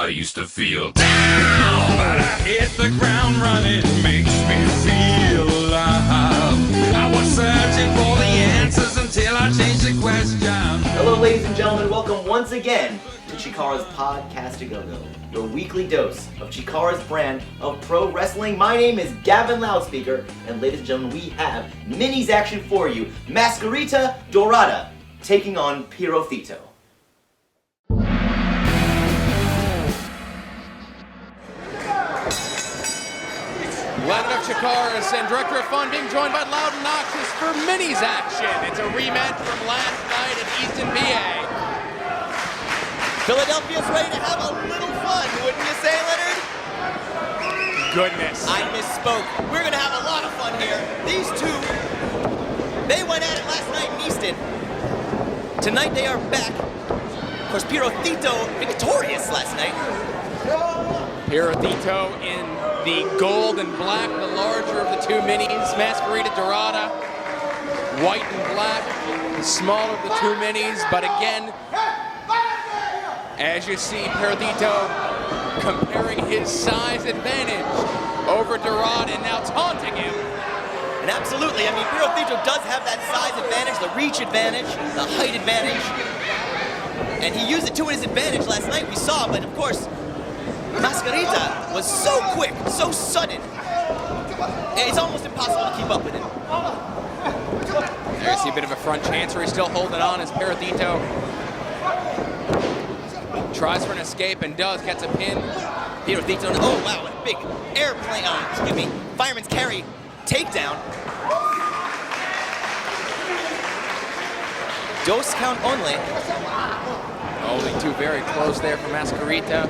I used to feel down, but I hit the ground running. Makes me feel alive. I was searching for the answers until I changed the question. Hello, ladies and gentlemen. Welcome once again to Chikara's Podcast Go-Go, your weekly dose of Chikara's brand of pro wrestling. My name is Gavin Loudspeaker, and ladies and gentlemen, we have minis action for you. Mascarita Dorada taking on Pierrothito. Legend of Chikara's and Director of Fun being joined by Loud and Noxious for minis action. It's a rematch from last night in Easton, PA. Philadelphia's ready to have a little fun, wouldn't you say, Leonard? Goodness. I misspoke. We're going to have a lot of fun here. These two, they went at it last night in Easton. Tonight they are back. Of course, Pierrothito victorious last night. Pierrothito in the gold and black, the larger of the two minis. Mascarita Dorada, white and black, the smaller of the two minis. But again, as you see, Pierrothito comparing his size advantage over Dorada and now taunting him. And absolutely, I mean, Pierrothito does have that size advantage, the reach advantage, the height advantage. And he used it to his advantage last night, we saw, but of course, Mascarita was so quick, so sudden, it's almost impossible to keep up with him. There's a bit of a front chancer. He's still holding on as Pierrothito tries for an escape and does, gets a pin. Pierrothito, oh wow, what a big airplane, fireman's carry takedown. Dose count only. Only two very close there for Mascarita.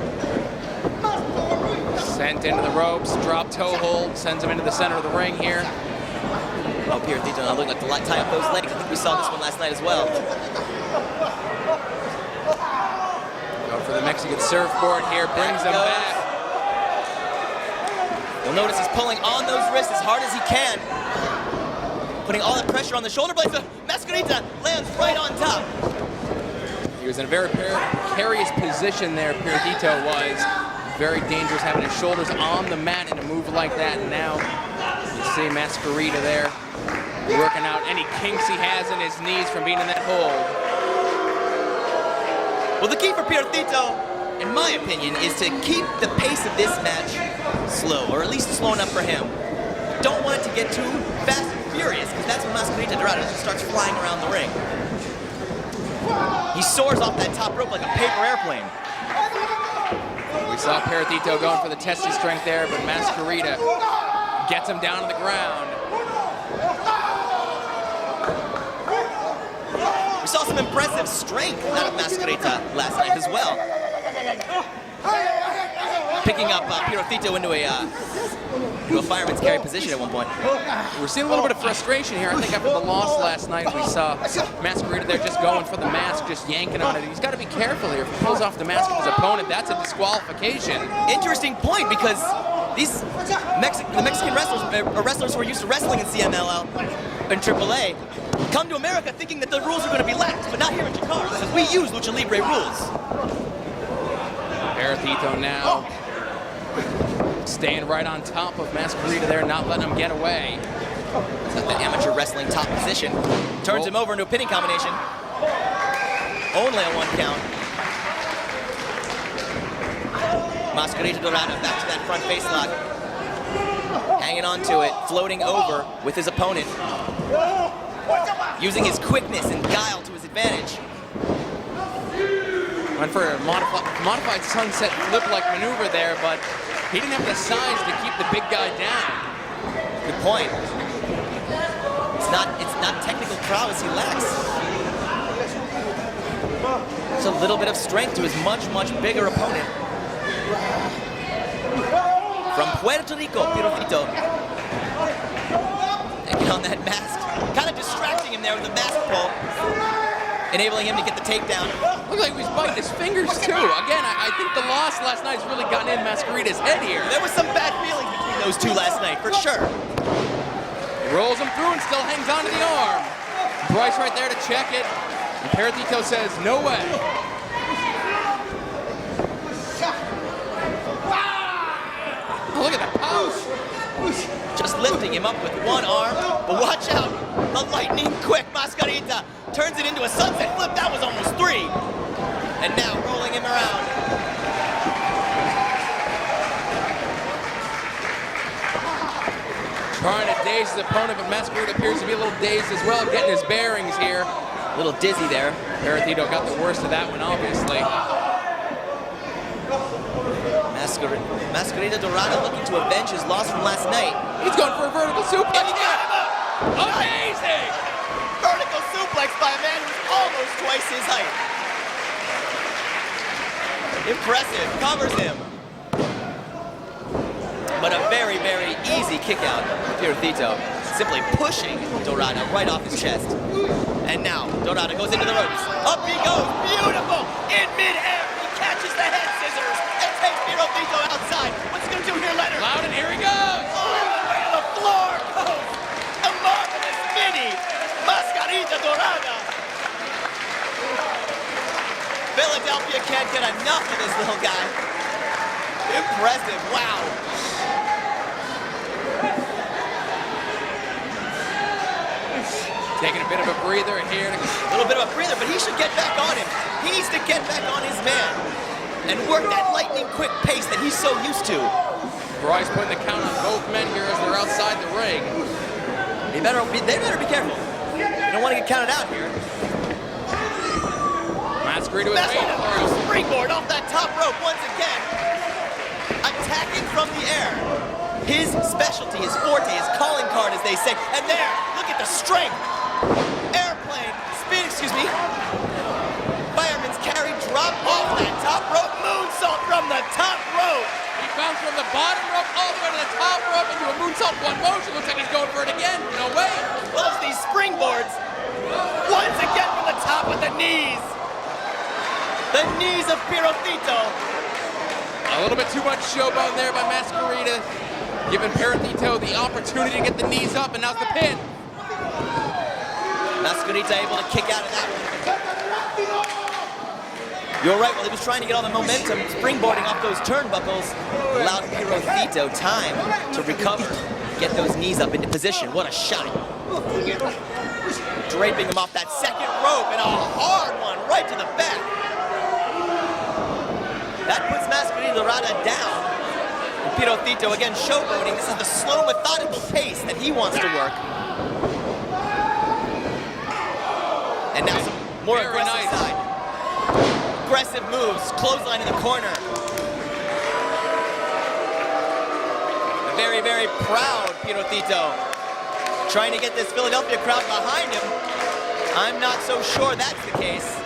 Sent into the ropes, drop toe hold, sends him into the center of the ring here. Oh, Pierrothito now looking like to tie up those legs. I think we saw this one last night as well. Going for the Mexican surfboard here, brings him back. You'll notice he's pulling on those wrists as hard as he can. Putting all that pressure on the shoulder blades. Mascarita lands right on top. He was in a very precarious position there, Pierrothito was. Very dangerous having his shoulders on the mat in a move like that. And now you see Mascarita there working out any kinks he has in his knees from being in that hold. Well, the key for Pierrothito, in my opinion, is to keep the pace of this match slow, or at least slow enough for him. Don't want it to get too fast and furious, because that's when Mascarita Dorada just starts flying around the ring. He soars off that top rope like a paper airplane. We saw Pierrothito going for the testy strength there, but Mascarita gets him down to the ground. We saw some impressive strength out of Mascarita last night as well. Picking up Pierrothito into a fireman's carry position at one point. We're seeing a little bit of frustration here. I think after the loss last night, we saw Mascarita there just going for the mask, just yanking on it. He's got to be careful here. If he pulls off the mask of his opponent, that's a disqualification. Interesting point, because these the Mexican wrestlers who are used to wrestling in CMLL and AAA come to America thinking that the rules are going to be lax, but not here in Chikara, because we use Lucha Libre rules. Pierrothito now staying right on top of Mascarita there, not letting him get away. It's got the amateur wrestling top position. Turns him over into a pinning combination. Only a 1 count. Mascarita Dorada back to that front face lock. Hanging on to it, floating over with his opponent. Using his quickness and guile to his advantage. Went for a modified sunset flip-like maneuver there, but he didn't have the size to keep the big guy down. Good point. It's not technical prowess he lacks. It's a little bit of strength to his much, much bigger opponent. From Puerto Rico, Pierrothito. Taking on that mask. Kind of distracting him there with the mask pull. Enabling him to get the takedown. Looked like he was biting his fingers too. Again, I think the loss last night has really gotten in Mascarita's head here. There was some bad feelings between those two last night, for sure. He rolls him through and still hangs onto the arm. Bryce right there to check it. And Pierrothito says, no way. lifting him up with one arm. But watch out, the lightning quick Mascarita turns it into a sunset flip. That was almost 3. And now rolling him around. Trying to daze his opponent, but Mascarita appears to be a little dazed as well, getting his bearings here. A little dizzy there. Pierrothito got the worst of that one, obviously. Mascarita Dorada looking to avenge his loss from last night. He's going for a vertical suplex. And he got him up! Amazing! Vertical suplex by a man who's almost twice his height. Impressive, covers him. But a very, very easy kick out for Pierrothito. Simply pushing Dorada right off his chest. And now, Dorada goes into the ropes. Up he goes, beautiful! In midair, he catches the head scissors and takes Pierrothito outside. What's he gonna do here, Leonard? Loud, and here he goes! All the way to the floor goes a marvelous mini Mascarita Dorada. Philadelphia can't get enough of this little guy. Impressive, wow. Taking a bit of a breather here. A little bit of a breather, but he should get back on him. He needs to get back on his man and work that lightning quick pace that he's so used to. Bryce putting the count on both men here as they're outside the ring. They better be careful. You don't want to get counted out here. Mascarita with Mascarita springboard off that top rope once again. Attacking from the air. His specialty, his forte, his calling card, as they say. And there, look at the strength. Airplane, spin, excuse me. Fireman's carry, drop off that top rope. Moonsault from the top rope. He bounced from the bottom rope all the way to the top rope into a moonsault one motion. Looks like he's going for it again. No way. Well, it's these springboards. Once again from the top with the knees. The knees of Pierrothito. A little bit too much showboat there by Mascarita, giving Pierrothito the opportunity to get the knees up, and now's the pin. Mascarita able to kick out of that one. You're right, well, he was trying to get all the momentum, springboarding off those turnbuckles, allowed Pierrothito time to recover, get those knees up into position. What a shot. Draping him off that second rope, and a hard one right to the back. That puts Mascarita Dorada down. And Pierrothito again showboating. This is the slow, methodical pace that he wants to work. And now some more Very aggressive nice. side. Aggressive moves, clothesline in the corner. Very, very proud Pierrothito. Trying to get this Philadelphia crowd behind him. I'm not so sure that's the case.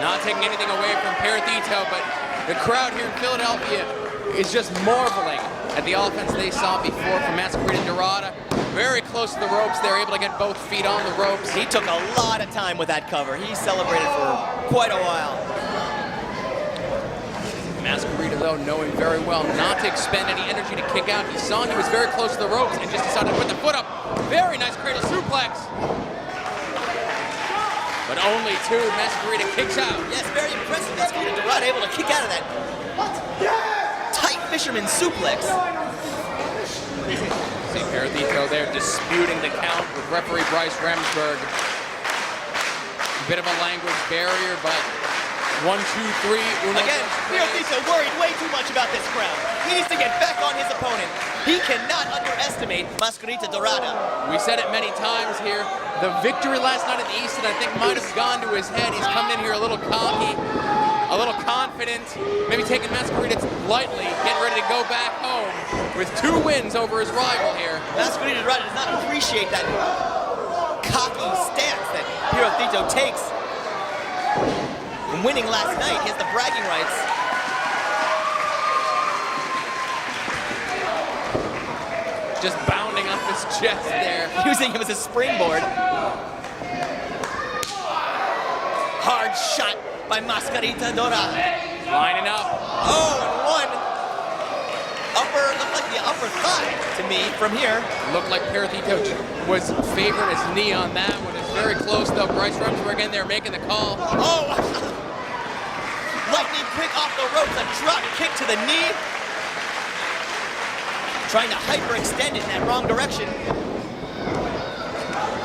Not taking anything away from Pierrothito, but the crowd here in Philadelphia is just marveling at the offense they saw before from Mascarita Dorada. Very close to the ropes. They're able to get both feet on the ropes. He took a lot of time with that cover. He celebrated for quite a while. Mascarita, though, knowing very well not to expend any energy to kick out. He saw he was very close to the ropes and just decided to put the foot up. Very nice cradle suplex. But only 2. Mascarita kicks out. Yes, very impressive. Mascarita Dorada able to kick out of that tight fisherman suplex. See Pierrothito there disputing the count with referee Bryce Remsburg. A bit of a language barrier, but 1, 2, 3. Uno, Again, Pierrothito worried way too much about this crowd. He needs to get back on his opponent. He cannot underestimate Mascarita Dorada. We said it many times here. The victory last night at the East, I think, might have gone to his head. He's coming in here a little cocky, a little confident, maybe taking Mascarita lightly, getting ready to go back home with 2 wins over his rival here. Mascarita Dorada does not appreciate that cocky stance that Pierrothito takes. In winning last night, he has the bragging rights. Just bounding up his chest there. Using him as a springboard. Hard shot by Mascarita Dorada. Lining up. Oh, and 1. Looked like the upper thigh to me from here. Looked like Pierrothito was favoring his knee on that one. It's very close though. Bryce Remsburg in there making the call. Oh! Lightning quick off the ropes, a drop kick to the knee. trying to hyperextend it in that wrong direction.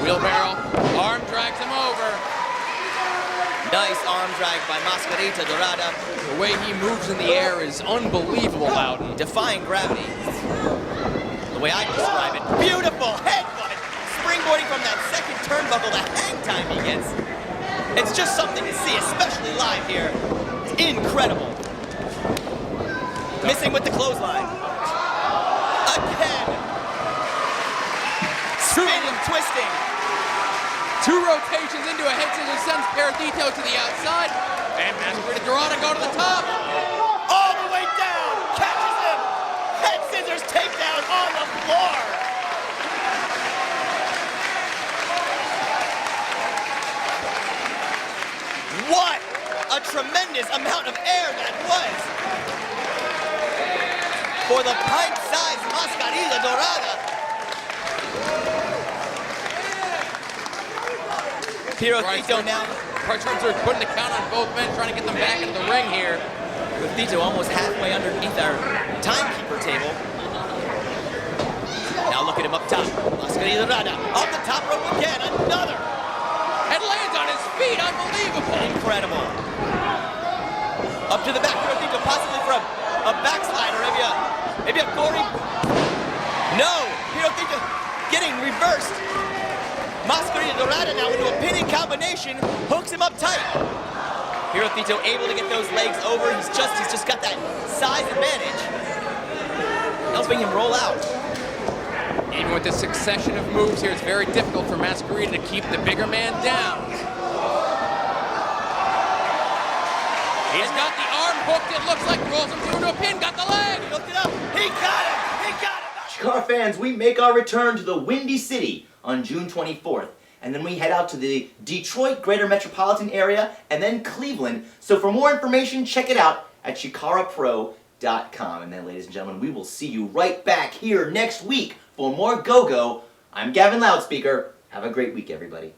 Wheelbarrow, arm drags him over. Nice arm drag by Mascarita Dorada. The way he moves in the air is unbelievable, Loudon. Defying gravity. The way I describe it, beautiful headbutt. Springboarding from that second turnbuckle, the hang time he gets. It's just something to see, especially live here. It's incredible. Missing with the clothesline. Again. Spinning, twisting. 2 rotations into a head scissors sends Pierrothito to the outside. And Mascarita Dorada go to the top. All the way down. Catches him. Head scissors takedown on the floor. What a tremendous amount of air that was. For the pint-sized Mascarita Dorada. Pierrothito now. Cartridge are putting the count on both men, trying to get them back into the ring here. Pierrothito almost halfway underneath our timekeeper table. Now look at him up top. Mascarita Dorada off the top rope again. Another. And lands on his feet. Unbelievable. Incredible. Up to the back. Pierrothito possibly for a backslider. Maybe a gory. No. Pierrothito getting reversed. Mascarita Dorada now into a pinning combination, hooks him up tight. Pierrothito able to get those legs over. He's just got that size advantage. Helping him roll out. Even with the succession of moves here, it's very difficult for Mascarita to keep the bigger man down. He's got the arm hooked, it looks like, rolls him through into a pin, got the leg. He hooked it up. He got it. He got it. Chikara fans, we make our return to the Windy City on June 24th. And then we head out to the Detroit greater metropolitan area and then Cleveland. So for more information, check it out at CHIKARAPro.com. And then, ladies and gentlemen, we will see you right back here next week for more Go-Go. I'm Gavin Loudspeaker. Have a great week, everybody.